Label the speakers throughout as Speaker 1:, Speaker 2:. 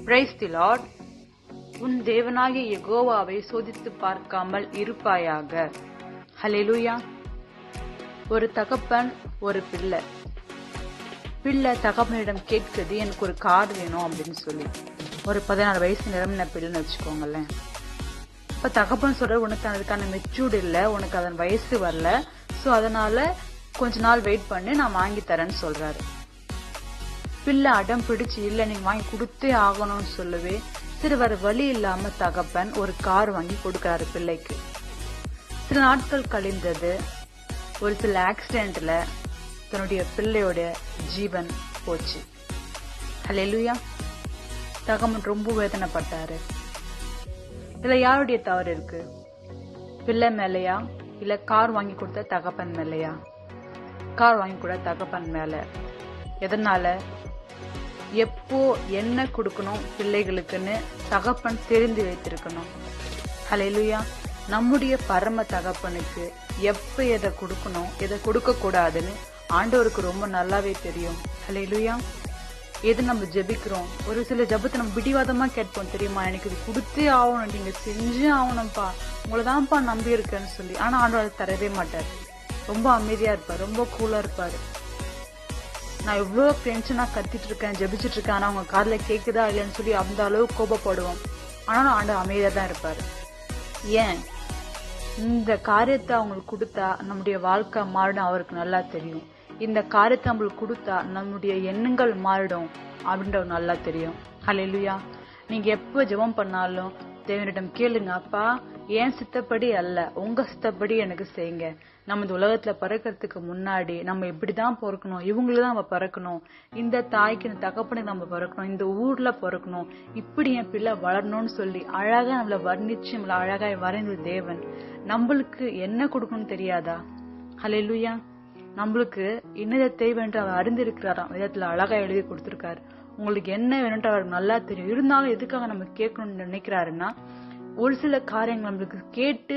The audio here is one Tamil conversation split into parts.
Speaker 1: Praise the Lord. உன் தேவனாகிய யெகோவாவை சோதித்து பார்க்காமல் இருப்பாயாக. ஹல்லேலூயா. ஒரு தகப்பன், ஒரு பிள்ளை தகப்பனிடம் கேட்குது, எனக்கு ஒரு கார் வேணும் அப்படின்னு சொல்லி. ஒரு 16 வயசு நிரம்பின பிள்ளைன்னு வச்சுக்கோங்களேன். இப்ப தகப்பன் சொல்ற, உனக்கு அதுக்கான மெச்சூர்டு இல்லை, உனக்கு அதன் வயசு வரல, ஸோ அதனால கொஞ்ச நாள் வெயிட் பண்ணி நான் வாங்கி தரேன்னு சொல்றாரு. பிள்ளை அடம் பிடிச்சு, இல்லை நீங்க வாங்கி கொடுத்தே ஆகணும்னு சொல்லவே சரி வர வழி இல்லாம தகப்பன் ஒரு கார் வாங்கி கொடுக்கறாரு பிள்ளைக்கு. சில நாட்கள் கழிந்தது. ஒரு சில ஆக்சிடென்ட்ல தன்னுடைய பிள்ளையோட ஜீவன் போச்சு. ஹல்லேலூயா. தகப்பன் ரொம்ப வேதனைப்பட்டாரு. இதுல யாருடைய தவறு இருக்கு? பிள்ளை மேலையா, இல்ல கார் வாங்கி கொடுத்த தகப்பன் மேலையா? கார் வாங்கி கொடுத்த தகப்பன் மேல. எதனால? எப்போ என்ன கொடுக்கணும் பிள்ளைகளுக்குன்னு தகப்பன் தெரிந்து வைத்திருக்கணும். ஹல்லேலூயா. நம்முடைய பரம தகப்பனுக்கு எப்ப எதை கொடுக்கணும், எதை கொடுக்க கூடாதுன்னு ஆண்டவருக்கு ரொம்ப நல்லாவே தெரியும். ஹல்லேலூயா. எது நம்ம ஜெபிக்கிறோம், ஒரு சில ஜெபத்தை நம்ம பிடிவாதமா கேட்போம் தெரியுமா, எனக்கு இது கொடுத்தே ஆகணும், நீங்க செஞ்சே ஆகணும்ப்பா, உங்களைதான்ப்பா நம்பி இருக்கேன்னு சொல்லி. ஆனா ஆண்டவர் தரவே மாட்டார். ரொம்ப அமைதியா இருப்பார், ரொம்ப கூலா இருப்பாரு. நான் எவ்வளவு டென்ஷனா கத்திட்டு இருக்கேன், ஜெபிச்சுட்டு இருக்கேன், ஆனா அவங்க காதுல கேக்குதா இல்லைன்னு சொல்லி அந்த அளவுக்கு கோபப்படுவோம். ஆனாலும் ஆண்டவர் அமைதியா தான் இருப்பாரு. ஏன்? இந்த காரியத்தை அவங்களுக்கு கொடுத்தா நம்முடைய வாழ்க்கை மாறிடும் அவருக்கு நல்லா தெரியும். இந்த காரியத்தை நம்மளுக்கு கொடுத்தா நம்முடைய எண்ணங்கள் மாறிடும் அப்படின்றது நல்லா தெரியும். ஹல்லேலூயா. நீங்க எப்ப ஜெபம் பண்ணாலும் தேவனிடம் கேளுங்க, அப்பா ஏன் சித்தப்படி அல்ல, உங்க சித்தப்படி எனக்கு செய்யுங்க. நம்ம இந்த உலகத்துல பிறக்கிறதுக்கு முன்னாடி நம்ம இப்படிதான் பிறக்கணும், இவங்களுதான் நம்ம பிறக்கணும், இந்த தாய்க்கு இந்த தகப்பனுக்கு நம்ம பிறக்கணும், இந்த ஊர்ல பிறக்கணும், இப்படி என் பிள்ளை வளரணும்னு சொல்லி அழகா நம்மள வர்ணிச்சு நம்மள அழகா வரைந்த தேவன் நம்மளுக்கு என்ன கொடுக்கணும்னு தெரியாதா? ஹல்லேலூயா. நம்மளுக்கு என்னதை தேவைஎன்று அவர் அறிந்திருக்கிறாராம். விதத்துல அழகா எழுதி கொடுத்திருக்காரு. உங்களுக்கு என்ன வேணும்னு அவருக்கு நல்லா தெரியும். இருந்தாலும் எதுக்காக நம்ம கேட்கணும்னு நினைக்கிறாருன்னா, ஒரு சில காரியங்கள் நம்மளுக்கு கேட்டு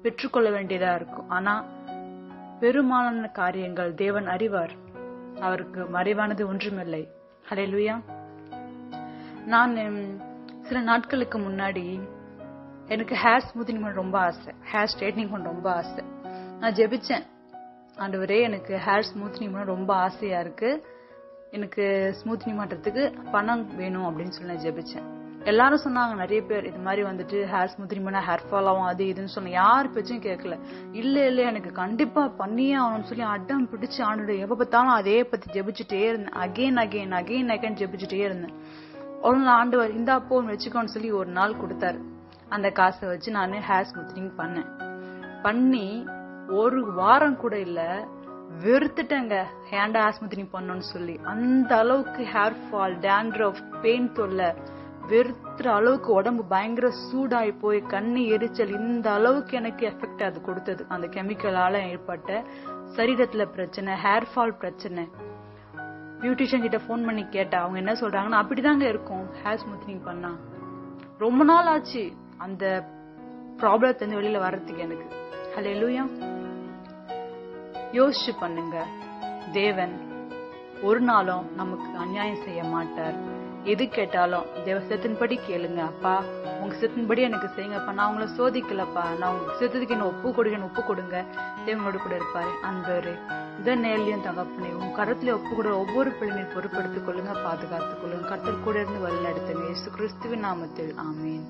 Speaker 1: பெற்றுக்கொள்ள வேண்டியதா இருக்கும். ஆனா பெரும்பாலான காரியங்கள் தேவன் அறிவார். அவருக்கு மறைவானது ஒன்றுமில்லை. ஹல்லேலூயா. நான் சில நாட்களுக்கு முன்னாடி எனக்கு ஹேர் ஸ்மூத்திங் பண்ண ரொம்ப ஆசை, ஹேர் ஸ்ட்ரைட்னிங் பண்ண ரொம்ப ஆசை. நான் ஜெபிச்சேன், ஆண்டவரே எனக்கு ஹேர் ஸ்மூத்திங் பண்ண ரொம்ப ஆசையா இருக்கு, எனக்கு ஸ்மூத்திங் பண்றதுக்கு பணம் வேணும் அப்படின்னு சொல்லி நான் ஜெபிச்சேன். எல்லாரும் சொன்னாங்க, நிறைய பேர் இது மாதிரி வந்துட்டு ஹேர் ஸ்மூத்திங் பண்ணா ஹேர் ஃபால் ஆகும் அது இதுன்னு சொன்ன. யாரு பேச்சும் கேட்கல. இல்ல எனக்கு கண்டிப்பா பண்ணியே ஆகணும்னு சொல்லி அடம் பிடிச்சு ஆண்டு எப்ப பார்த்தாலும் அதே பத்தி ஜெபிச்சுட்டே இருந்தேன். அகைன் ஜெபிச்சுட்டே இருந்தேன். ஒரு நாள் ஆண்டவர் இந்த அப்போ வச்சுக்கோன்னு சொல்லி ஒரு நாள் கொடுத்தாரு. அந்த காசை வச்சு நான் ஹேர் ஸ்மூத்திங் பண்ணி ஒரு வாரம் கூட இல்ல, வெறுத்துட்டேங்க ஹேண்ட் ஹேர் ஸ்மூத்திங் பண்ணணும்னு சொல்லி. அந்த அளவுக்கு ஹேர் ஃபால், டேண்ட்ரஃப், பெயின் தொல்லை, வெறுத்துற அளவுக்கு உடம்பு பயங்கர சூடாகி போய் கண்ணு எரிச்சல், இந்த அளவுக்கு எனக்கு எஃபெக்ட் அது கொடுத்தது. அந்த கெமிக்கலால ஏற்பட்ட சரீரத்துல பிரச்சனை, ஹேர் ஃபால் பிரச்சனை. பியூட்டிஷியன் கிட்ட போன் பண்ணி கேட்டா அவங்க என்ன சொல்றாங்கன்னா, அப்படிதாங்க இருக்கும் ஹேர் ஸ்மூத்திங் பண்ணா. ரொம்ப நாள் ஆச்சு அந்த ப்ராப்ளத்துல இருந்து வெளியில வர்றதுக்கு எனக்கு. ஹல்லேலூயா. யோசிச்சு பண்ணுங்க. தேவன் ஒரு நாளும் நமக்கு அநியாயம் செய்ய மாட்டார். எது கேட்டாலும் தேவ சித்தத்தின்படி கேளுங்க. அப்பா உங்க சித்தத்தின்படி எனக்கு செய்யுங்கப்பா, நான் உங்களை சோதிக்கலப்பா, நான் உங்க சித்தத்துக்கு என்ன ஒப்பு கொடுங்க. தேவனோடு கூட இருப்பாரு. அன்பரே இத நேர்லயும் தகப்பனே உங்க கரத்துல ஒப்பு கூட ஒவ்வொரு பிள்ளைங்க பொறுப்படுத்திக் கொள்ளுங்க, பாதுகாத்துக் கொள்ளுங்க. கர்த்தர் கூட இருந்து வழி நடத்துங்க. இயேசு கிறிஸ்துவின் நாமத்தில் ஆமீன்.